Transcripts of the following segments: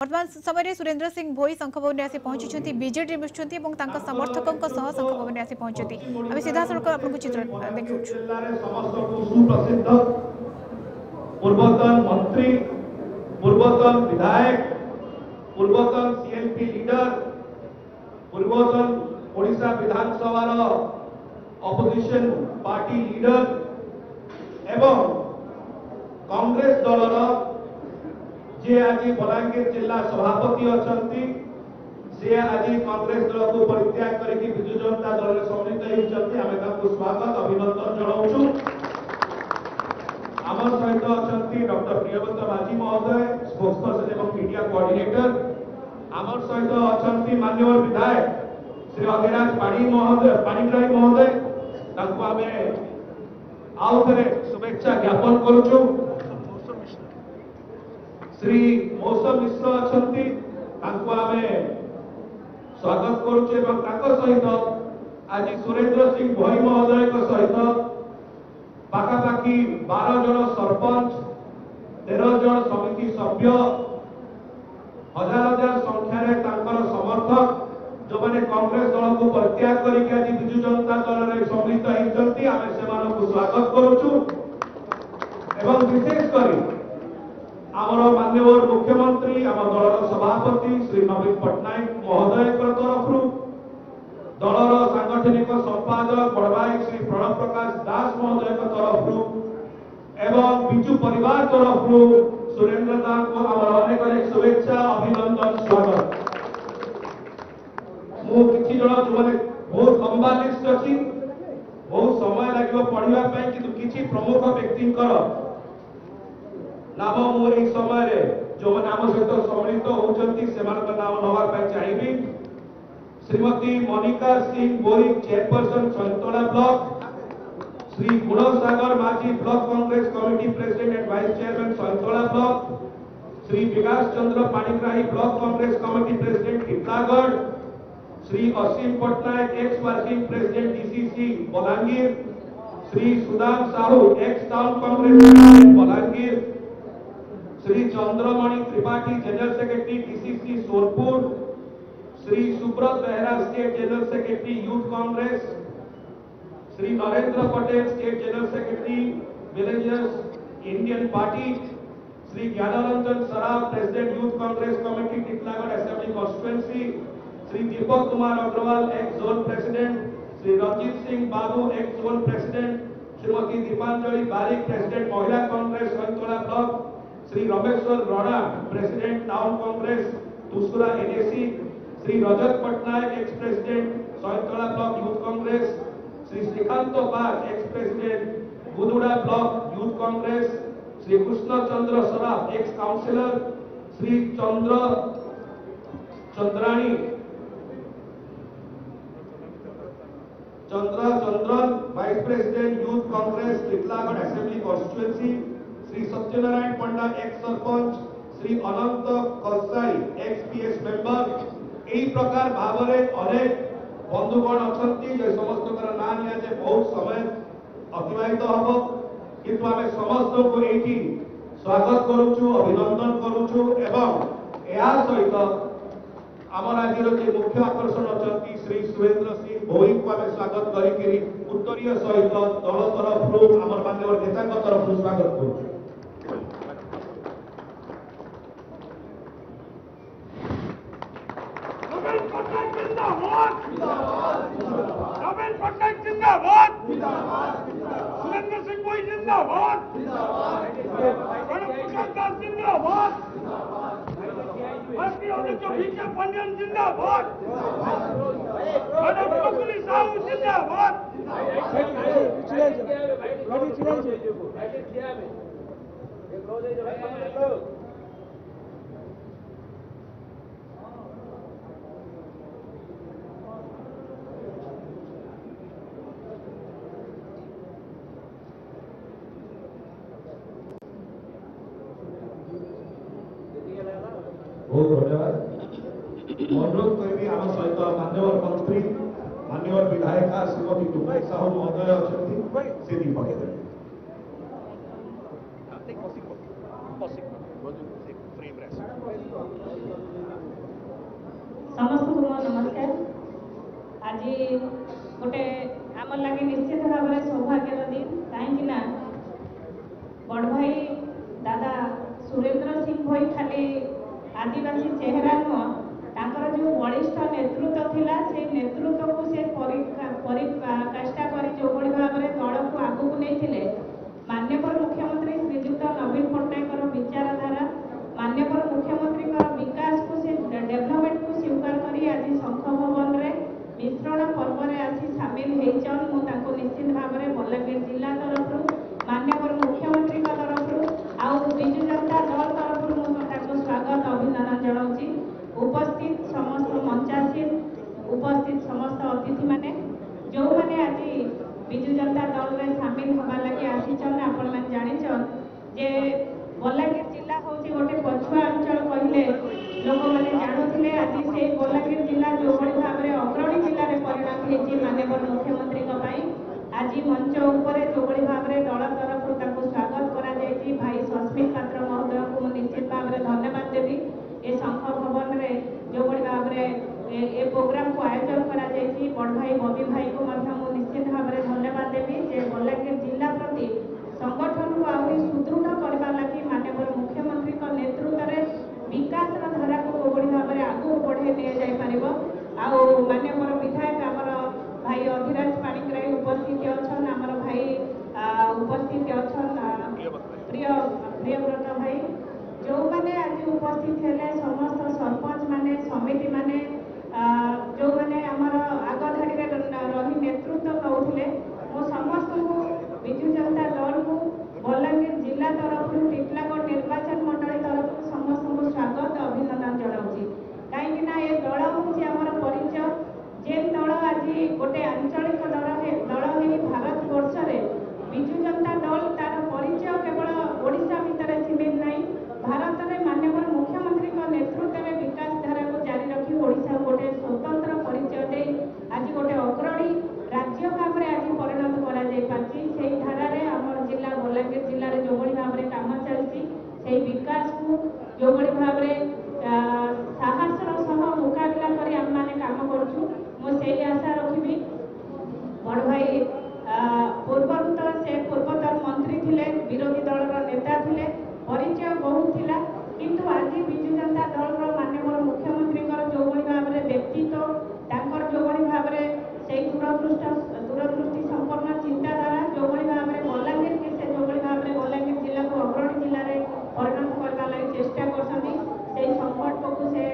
वर्तमान समय सुरेंद्र सिंह भोई शंख भवन आसी पहुंची बीजेडी मिशुंती समर्थकों शंख भवन आसी पहुंचती आम सीधा सड़क आपको चित्र देखु पूर्वतन मंत्री पूर्वतन विधायक पूर्वतन सीएलपी लीडर पूर्वतन ओडिशा विधानसभा ऑपोजिशन पार्टी लीडर एवं कांग्रेस दलर जे आज बलांगीर जिला सभापति अच्छा सी आज कांग्रेस दल को परित्याग करके विजु जनता दल में सम्मिलित होती स्वागत अभिनंदन जनाऊँ। आम सहित अच्छा डॉक्टर प्रियव्रत माझी महोदय स्पोक्सपर्सन एवं मीडिया कोऑर्डिनेटर आम सहित अच्छा माननीय विधायक श्री अभिराज पाणिग्राही महोदय आम आउ थे शुभेच्छा ज्ञापन करुचु। श्री मौसम मिश्र अच्छा आम स्वागत करुचे सहित आज सुरेंद्र सिंह भोई महोदय सहित पाखापाखि 12 जन सरपंच 13 जन समिति सभ्य हजार हजार संख्यार समर्थक जो मैंने कांग्रेस दल को परित्याग करके आज विजु जनता दल में सम्मिलित होती आम से स्वागत करुचु। एवं विशेषकर आमर माननीय मुख्यमंत्री आम दलर सभापति श्री नवीन पट्टनायक महोदय तरफ दलर सांगठनिक संपादक बड़ भाई श्री प्रणव प्रकाश दास महोदय तरफ एवं बिजु परिवार तरफ सुरेंद्र दास को आम अनेक शुभेच्छा अभिनंदन स्वागत। मुझे जन जो मैंने बहुत लंबा लिस्ट अच्छी बहुत समय लगे पढ़ाई कि प्रमुख व्यक्ति नाम मुझे समय जो मैंने आम सहित सम्मिलित होती नाम नवा चाहिए। Shrimati Monika Singh Bori chairperson Saintola block Shri Gunasagar Majhi block Congress committee president and vice chairman Saintola block Shri Vikas Chandra Panigrahi block Congress committee president Titlagarh Shri Asim Pattnaik ex working president DCC Balangir Shri Sudam Sahu ex town Congress president Balangir Shri Chandramani Tripathy general secretary DCC Sorpur Shri Subrat Behera state general secretary youth Congress Shri Narendra Patel state general secretary villagers Indian party Shri Gyanranjan Saraf president youth Congress committee Titlagarh assembly constituency Shri Deepak Kumar Agarwal ex zone president Shri Ranjit Singh Babu ex zone president Shrimati Dipanjali Barik president Mahila Congress Santola block Shri Rameshwar Rana president town Congress Tusura NAC Shri Rajat Pattnaik ex president Saintola block youth Congress Shri Shrikant Bag ex president Budura block youth Congress Shri Krishna Chandra Saraf ex councillor Shri Chandran vice president youth Congress Titlagarh assembly constituency Shri Satyanarayan Panda x sarpanch Shri Anant Kalsai x PS member यही प्रकार भाव में अनेक बंधुगण अच्छा समस्त ना निजे बहुत समय अतिबाहित हम कि आम समस्त को ये स्वागत करुचु अभिनंदन करुचु एवं यह सहित आमर आज मुख्य आकर्षण अच्छा श्री सुरेंद्र सिंह भोई को आम स्वागत करी उत्तरीय सहित दल तरफ आम माननीय नेता तरफ स्वागत करुचु। सुरेंद्र सिंह भोई जिंदाबाद जिंदाबाद पंडियन जिंदाबाद साहू जिंदाबाद बहुत धन्यवाद। अनुरोध करी आम सहित माननीय मंत्री माननीय विधायिका श्रीमती दुबई साहू महोदय अच्छा से पकड़े Frame rest. नमस्कार। आज गोटे आम लगे निश्चित भाव में सौभाग्यर दिन कहीं बड़ भाई दादा सुरेंद्र सिंह भोई खाली आदिवासी चेहरा नुह तांकर जो बलिष्ठ नेतृत्व थिला से नेतृत्व को से परिकाष्ठा कर जो भाव में दल को आगू नहीं माननीय मुख्यमंत्री श्रीजुक्त नवीन पट्टनायक विचारधारा माननीय मुख्यमंत्री विकास को से डेवलपमेंट को स्वीकार करी आज शंख भवन रे मिश्रण पर्व में आसी सामिल होइछन मु निश्चित भाव में बलांगीर जिला तरफ माननीय मुख्यमंत्री तरफ आउ विजु जनता दल तरफ मुझे स्वागत अभिनंदन जनाऊँगी। उपस्थित समस्त मंचासीन उपस्थित समस्त अतिथि माने जो मैंने आज विजु जनता दल में सामिल होगा लगे आसीचन आपण मैंने जानिछन जे बलांगीर जिला हूँ गोटे पछुआ अंचल कहले लोक मैंने जानूले आज से बलांगीर जिला जो भाव में अग्रणी जिले में परिणत होती माननीय मुख्यमंत्री आज मंच उपर जो भाव में दल तरफ स्वागत कर भाई सस्मित पात्र महोदय को निश्चित भाव में धन्यवाद देवी ए शंख भवन में जो भाव में ए प्रोग्राम को आयोजन करा बड़ भाई बबी भाई को निश्चित भाव में धन्यवाद देवी जे बलांगीर जिला प्रति संगठन को आहरी सुदृढ़ करने लगी माननीय मुख्यमंत्री नेतृत्व में विकास धारा को किभली भाव में आगू बढ़े नहीं माननीय विधायक आमर भाई अभिराज पाणिग्राही उपस्थित अच्छा आमर भाई उपस्थित अच्छा प्रियव्रत भाई जो मैंने आज उपस्थित थे समस्त सरपंच माने समिति माने जो मैंने आमर आग धाड़ी रही नेतृत्व करुले मो समस्त को विजु जनता दल को बलांगीर जिला तरफ टीटलागढ़ निर्वाचन मंडली तरफ समस्त को स्वागत अभिनंदन जनाऊँगी कहीं ये दल हूँ परिचय जेन दल आज गोटे आंचलिक दल नहीं भारत वर्ष विजु जनता दल तार परिचय केवल ओडिशा भितर सीमित नहीं भारत में माननीय मुख्यमंत्री नेतृत्व में विकास धारा को जारी रखी ओडिशा गोटे स्वतंत्र परिचय दे आज गोटे अग्रणी राज्य भाव में आज परिणत कर धारा आम जिला बलांगीर जिले में जो भाव में कम चलती विकास को जो भाव में साहसर सह मुकाबला कर आम मैंने कम करूँ से आशा रखी बड़ भाई पूर्वतन से पूर्वतन मंत्री थे विरोधी दल नेता थे परिचय बहुत थिला किंतु आज विजु जनता दल माननीय मुख्यमंत्री जो भाव में व्यक्तित्व जो भाव में से दूरदृष्टि संपन्न चिंताधारा जो भाव में बलांगीर के से जो भाव में बलांगीर जिला को अग्रणी जिले में परिणत करने लगी चेष्टा कर संकल्प को से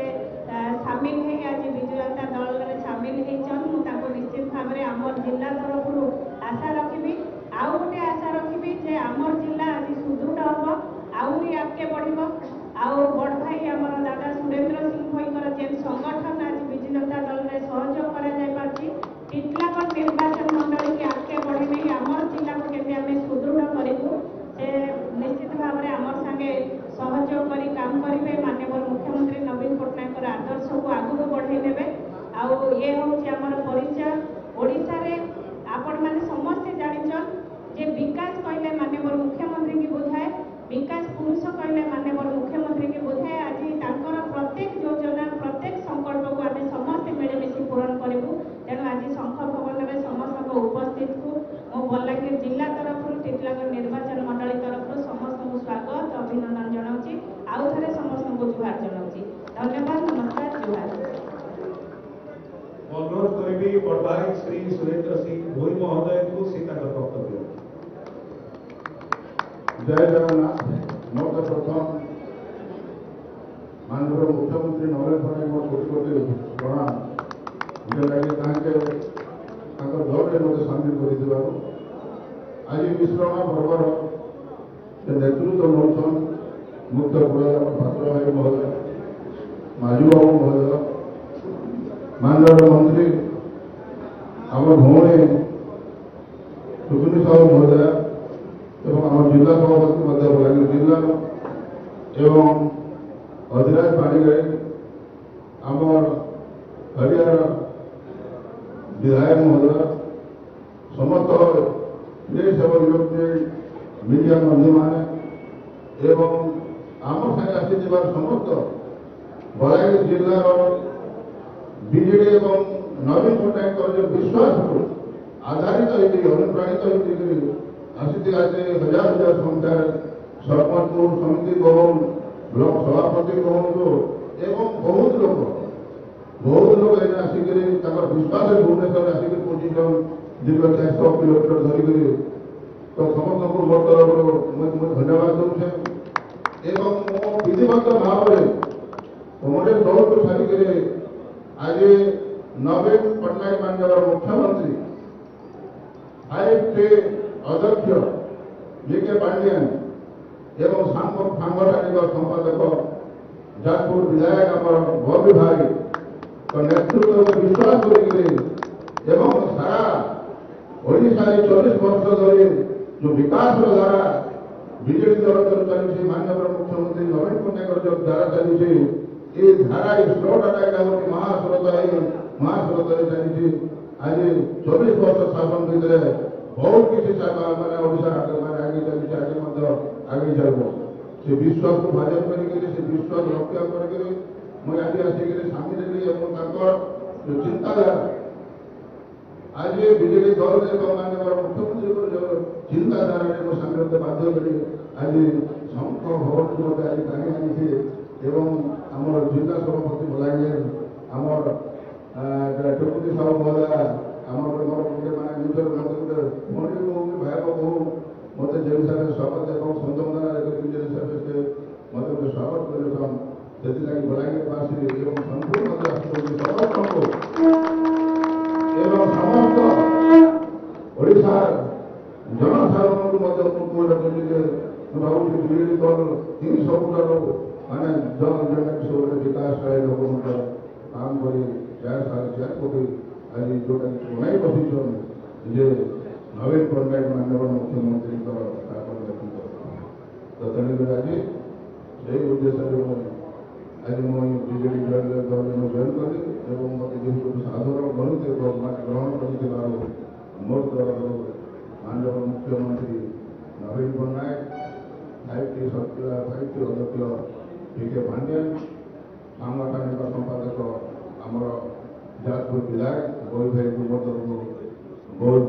सामिल है आज विजु जनता दल में सामिल होती निश्चित भाव में आम जिला तरफ आशा रखी आउ गोटे आशा रखी जे आमर जिला आज सुदृढ़ हम आहरी आगे बढ़ आउ बड़ भाई आम दादा सुरेंद्र सिंह भोईकर जेन संगठन आज विजु जनता दल में सहयोग कर टीटलागढ़ निर्वाचन मंडली के आगे बढ़े नहीं आमर जिला को केते आमे सुदृढ़ करूँ से निश्चित भाव में आम संगे सहयोग कर काम करेंगे माननीय मुख्यमंत्री नवीन पट्टनायक आदर्श को आगू बढ़े ने आउ ये हूँ आमर परिचय ओडिशा रे आपण मैंने समस्ते जानिछन जे विकास कहले माननीय मुख्यमंत्री की बुझाए विकास पुरुष कहले माननीय मुख्यमंत्री की बुझाए आज तांकर प्रत्येक योजना प्रत्येक संकल्प को आम समस्ते मिलमिशी पूरण करूँ तेणु आज शंख भवन में समस्त को उपस्थित को मो बलांगीर जिला तरफ टीटलागढ़ निर्वाचन मंडली तरफ समस्त को स्वागत अभिनंदन जनाऊँगी आउ थे समस्त को जुहार जनाऊँगी धन्यवाद नमस्कार जुहार। अनुरोध करी बड़ भाई श्री सुरेंद्र सिंह भोई महोदय को सीता वक्तव्य। जय जगन्नाथ। मोर प्रथम माननीय मुख्यमंत्री नवीन पट्टनायक कोटि कोटि प्रणाम दल में मत सामिल कर आज मिश्रण पर्वर नेतृत्व नौन मुख्य पात्र भाई महोदय माझी बाबू महोदय माननीय मंत्री आम भौणी सुकुनी साहू महोदय एवं आम जिला सभापति बलांगीर जिला एवं अधिराज पाणिग्राही आमर हरियाणा विधायक महोदय समस्त मीडिया बंधु मैंने एवं आम सागे आसी समस्त बलांगीर जिलार ବିଜେଡି ଏବଂ ନବୀନ ପଟ୍ଟନାୟକଙ୍କର ଯେଉଁ ବିଶ୍ୱାସକୁ ଆଧାରିତ ହେଇକି ଅନୁପ୍ରାଣିତ ହେଇକି ଆସିଥିଲା ସେ ହଜାର ହଜାର ସଂଖ୍ୟାର ସରପଞ୍ଚ ସମିତି କହନ୍ତୁ ବ୍ଲକ ସଭାପତି କହନ୍ତୁ ଏବଂ ବହୁତ ଲୋକ ଏଇନେ ଆସିକରି ତାଙ୍କର ବିଶ୍ୱାସରେ ଭୁବନେଶ୍ୱରରେ ଆସିକି ପହଞ୍ଚିଛନ୍ ଦୀର୍ଘ 400 କିଲୋମିଟର ଧରିକରି ତ ସମସ୍ତଙ୍କୁ ମୋ ତରଫରୁ ମୁଁ ଧନ୍ୟବାଦ ଦେଉଛେ ଏବଂ ମୁଁ ବିଧିବଦ୍ଧ ଭାବରେ କଂଗ୍ରେସ ଦଳକୁ ଛାଡ଼ିକରି ଆଜି ନବୀନ ପଟ୍ଟନାୟକ ମାନ୍ୟବର ମୁଖ୍ୟମନ୍ତ୍ରୀ 5T ଅଧ୍ୟକ୍ଷ ବିକେ ପାଣ୍ଡିଆନ ଏବଂ ସାଂଗଠନିକ ସମ୍ପାଦକ ଯାଜପୁର ବିଧାୟକ ଆମର ବବି ଭାଇ ନେତୃତ୍ୱକୁ ବିଶ୍ୱାସ କରିକରି ଏବଂ ସାରା ଓଡ଼ିଶାରେ 40 ବର୍ଷ ଧରି ଯେଉଁ ବିକାଶର ଧାରା ବିଜେଡି ଦଳ ଚାଲିଛି ମାନ୍ୟବର ମୁଖ୍ୟମନ୍ତ୍ରୀ ନବୀନ ପଟ୍ଟନାୟକର ଯେଉଁ ଧାରା ଚାଲିଛି ଏ ଧାରା ଏ ସ୍ରୋତଟା ଏଇଟା ହେଉଛି ମହାସ୍ରୋତରେ ଚାଲିଛି ଆଜି 40 ବର୍ଷ ଶାସନ ଭିତରେ ବହୁତ କିଛି ମାନେ ଓଡ଼ିଶା ମାନେ ଆଗେଇ ଚାଲିଛି ଆଗେ ମଧ୍ୟ ଆଗେଇ ଚାଲିବ ସେ ବିଶ୍ୱାସକୁ ଭାଜନ କରିକରି ସେ ବିଶ୍ୱାସ ରକ୍ଷା କରିକରି ମୁଁ ଆଜି ଆସିକରି ସାମିଲ ହେଲି ଏବଂ ତାଙ୍କର ଯେଉଁ ଚିନ୍ତାଧାରା ଆଜି ବିଜେଡି ଦଳରେ ଏବଂ ମାନ୍ୟବର ମୁଖ୍ୟମନ୍ତ୍ରୀଙ୍କର ଯେଉଁ ଚିନ୍ତାଧାରାରେ ମୁଁ ସାମିଲ ହେବାକୁ ବାଧ୍ୟ କଲି ଆଜି ଶଙ୍ଖ ଭବନକୁ ମୋତେ ଆଜି ଟାଣି ଆଣିଛି ଏବଂ ଆମର ଜିଲ୍ଲା ସଭାପତି ବଲାଙ୍ଗୀର ଆମର ଟୁକୁଟି ସାହୁ ମହୋଦୟା ଆମର ଗୋଟେ ମାନେ ନିଜର ମୋତେ ଗୋଟେ ଭଉଣୀ କହୁ କି ଭାଇବ କହୁ ମୋତେ ଯେଉଁ ହିସାବରେ ସ୍ୱାଗତ ଏବଂ ସଂଯୋଗନା କରିକି ଯେଉଁ ହିସାବରେ ସେ ମୋତେ ଗୋଟେ ସ୍ୱାଗତ କରିଛନ୍ ସେଥିଲାଗି ବଲାଙ୍ଗୀରବାସୀ ଏବଂ ସମ୍ପୂର୍ଣ୍ଣ ମଧ୍ୟ ଆସୁଛନ୍ତି ସମସ୍ତଙ୍କୁ ଏବଂ ସମସ୍ତ ଓଡ଼ିଶାର ଜନସାଧାରଣଙ୍କୁ ମଧ୍ୟ ମୁଁ କହିଲି ଯେ ମୁଁ ଭାବୁଛି ବିଜେଡି ଦଳ ତିନି ସବୁଠାରୁ ମାନେ ଯେଉଁଟାକି ସବୁବେଳେ ବିକାଶ ଲୋକଙ୍କ କାମ କରି 4 କୋଟି ଆଜି ଯେଉଁଟାକି ବନାଇ ବସିଛନ୍ ଯେ ନବୀନ ପଟ୍ଟନାୟକ ମାନ୍ୟବର ମୁଖ୍ୟମନ୍ତ୍ରୀଙ୍କର ଶାସନ ନେତୃତ୍ୱ ତ ତେଣୁକରି ଆଜି ସେଇ ଉଦ୍ଦେଶ୍ୟରେ ମୁଁ ଆଜି ମୁଁ ବିଜେଡି ଦଳରେ ମୁଁ ଜଏନ୍ କଲି ଏବଂ ମୋତେ ଯେହେତୁ ସାଧାରଣ ଗଣିତ ଗ୍ରହଣ କରିଥିବାରୁ ମୋ ତରଫରୁ ମାନ୍ୟବର ମୁଖ୍ୟମନ୍ତ୍ରୀ ନବୀନ ପଟ୍ଟନାୟକ 5T ଅଧ୍ୟକ୍ଷ ବିକେ ପାଣ୍ଡିଆନ ସାଂଗଠନିକ ସମ୍ପାଦକ ଆମର ଯାଜପୁର ବିଧାୟକ ବବି ଭାଇଙ୍କୁ ମୋ ତରଫରୁ ବହୁତ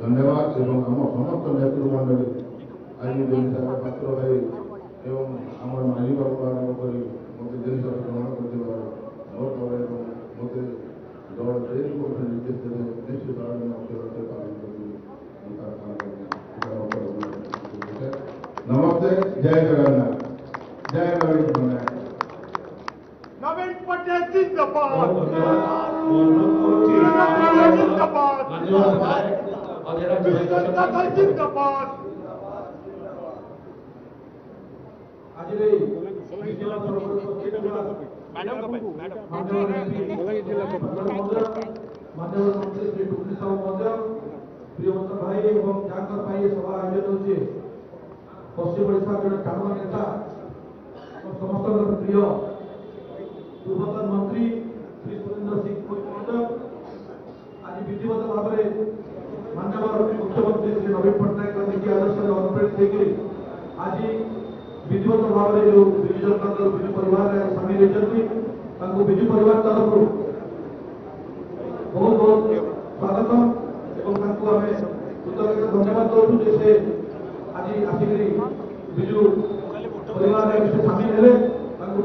ଧନ୍ୟବାଦ ଏବଂ ଆମ ସମସ୍ତ ନେତୃମଣ୍ଡଳୀ ଆଜି ଯେଉଁ ହିସାବରେ ପାତ୍ର ଭାଇ ଏବଂ ଆମର ମାଝୀ ବାବୁ ଆରମ୍ଭ କରି ମୋତେ ଯେଉଁ ହିସାବରେ ଗ୍ରହଣ କରିଥିବାରୁ ମୋ ପରେ ଏବଂ ମୋତେ ଦଳ ଯେଉଁ କୋଉଠି ନିର୍ଦ୍ଦେଶ ଦେବେ ନିଶ୍ଚିତ ଭାବରେ ମୁଁ ଅକ୍ଷର ପାଳନ କରିବି ମୁଁ ତାର କାମ କରିବି नमस्ते जय जगन्नाथ जय नवीन पट्टनायक नवीन पटेल जिंदाबाद जिंदाबाद जिंदाबाद प्रियवंत भाई एवं जाकर भाई सभा आयोजन होचे पश्चिम ओडिशा जड़े टाणुआ नेता समस्त प्रिय पूर्वतन मंत्री श्री सुरेंद्र सिंह महोदय आज विधिवत भाव में माननीय मुख्यमंत्री श्री नवीन पट्टनायक नीति आदर्श अनुप्रेरित होकर आज विधिवत भाव में जो विजु जनता दल विजु परिवार सामिल होती विजु परिवार तरफ बहुत बहुत स्वागत एवं आम कृतज्ञता धन्यवाद दौर से आज आसिक विजु परिवार से सामिल है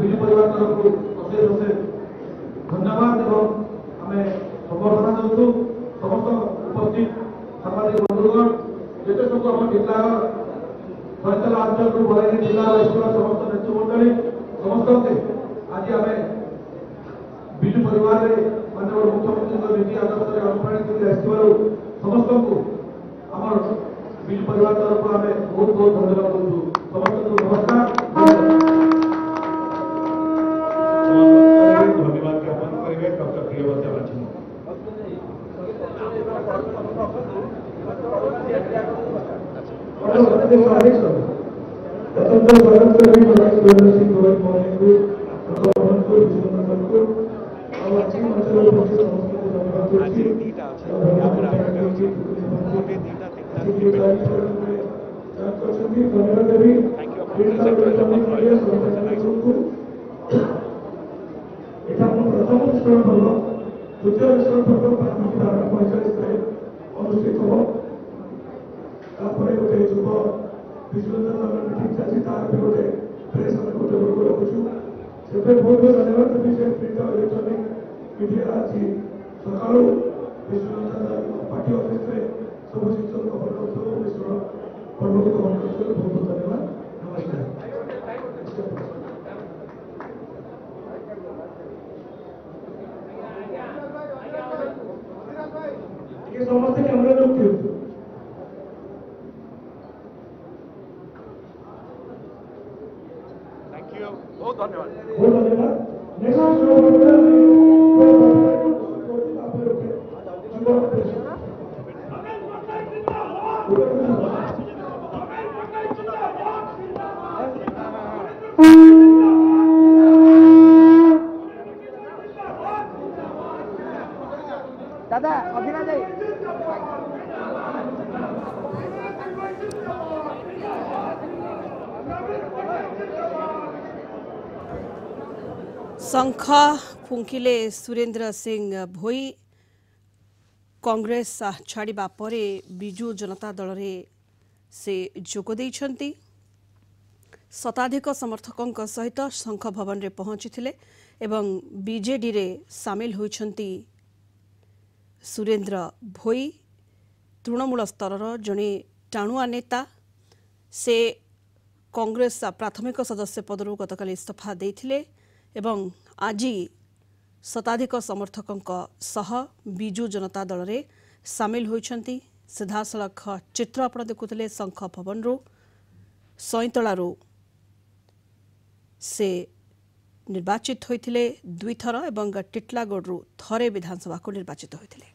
विजु परिवार तरफ अशेष अशेष धन्यवाद एवं आम संबर्धना दौचु समस्त उपस्थित सामाजिक बंधुगण जिते सब आम जिला फैसला अंचल बलांगीर जिला समस्त नेतृमंडली समस्त आज आम विजु परिवार माननीय मुख्यमंत्री नीति आदर्श अनुप्राणित समस्त को आम विजु परिवार तरफ आम बहुत बहुत धन्यवाद दूँ समस्त को नमस्कार धन्यवाद ज्ञापन करेंगे डॉक्टर प्रियवंत मांझी प्रथम मिश्रण पर्व द्वितीय मिश्रण पर्व पार्टी धारा 45 अनुष्ठित हो गोटे युव विश्वरंजन मीटिंग चलती तार भी गोटे प्रेस गोटे लोग रखुचु से बहुत बहुत धन्यवाद देवी से प्रिंट इलेक्ट्रोनिक मीडिया आज सका विश्वरंजन पार्टी ऑफिस में सब शिक्षक कवर कर विश्व पर्व को कवर कर बहुत बहुत धन्यवाद नमस्कार। समस्त कैमरा लोग बहुत धन्यवाद। बहुत धन्यवाद। दादा अभिना जाए शंख फुंकिले सुरेंद्र सिंह भोई कांग्रेस छाड़िबा परे बिजू जनता दल रे से जोग देइछंती शताधिक समर्थकों सहित शंख भवन रे पहुंची एवं बीजेडी रे सामिल होइछंती सुरेंद्र भोई तृणमूल स्तर जड़े टाणुआ नेता से कांग्रेस प्राथमिक सदस्य पदरू गतकाली इस्तीफा देइथिले एवं आज शताधिक समर्थकों सह बिजू जनता दल रे सामिल होइछंती सीधासलख चित्र आपण देखुथिले शंख भवन रो सैंतलारू से निर्वाचित होइथिले 2 थर एवं टिटलागढ़ थरे विधानसभा को निर्वाचित होइथिले।